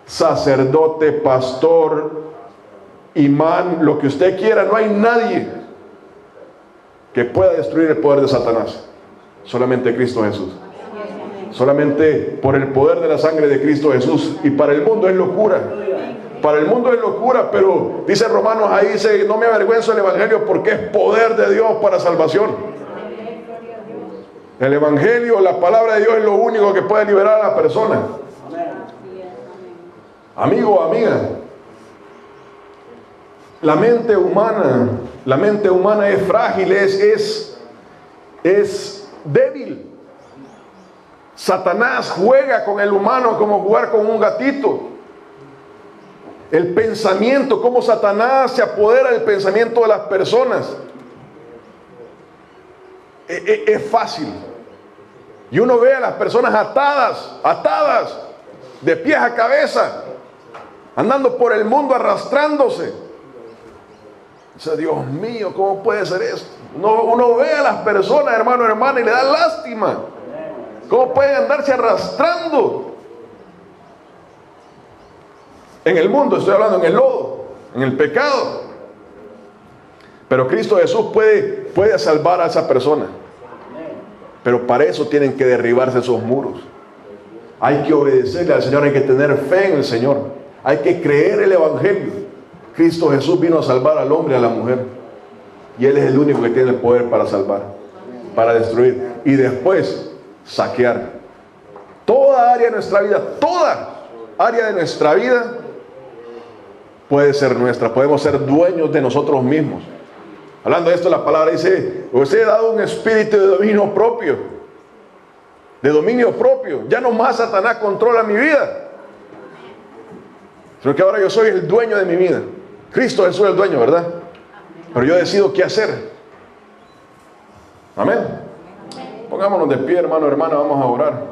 sacerdote, pastor, imán, lo que usted quiera. No hay nadie que pueda destruir el poder de Satanás. Solamente Cristo Jesús. Solamente por el poder de la sangre de Cristo Jesús. Y para el mundo es locura. Para el mundo es locura, pero dice Romanos ahí, dice: no me avergüenzo del Evangelio porque es poder de Dios para salvación. El Evangelio, la palabra de Dios, es lo único que puede liberar a la persona. Amigo, amiga, la mente humana es frágil, es débil. Satanás juega con el humano como jugar con un gatito. El pensamiento, cómo Satanás se apodera del pensamiento de las personas. Es fácil. Y uno ve a las personas atadas, de pies a cabeza, andando por el mundo arrastrándose. Dice: Dios mío, ¿cómo puede ser esto? Uno ve a las personas, hermano, hermana, y le da lástima. ¿Cómo pueden andarse arrastrando en el mundo? Estoy hablando en el lodo, en el pecado. Pero Cristo Jesús puede salvar a esa persona. Pero para eso tienen que derribarse esos muros. Hay que obedecerle al Señor, hay que tener fe en el Señor, hay que creer el Evangelio. Cristo Jesús vino a salvar al hombre y a la mujer, y Él es el único que tiene el poder para salvar, para destruir y después saquear. Toda área de nuestra vida, toda área de nuestra vida puede ser nuestra. Podemos ser dueños de nosotros mismos. Hablando de esto, la palabra dice: os he dado un espíritu de dominio propio. De dominio propio. Ya no más Satanás controla mi vida, sino que ahora yo soy el dueño de mi vida. Cristo Jesús es el dueño, ¿verdad? Pero yo decido qué hacer. Amén. Pongámonos de pie, hermano, hermana, vamos a orar.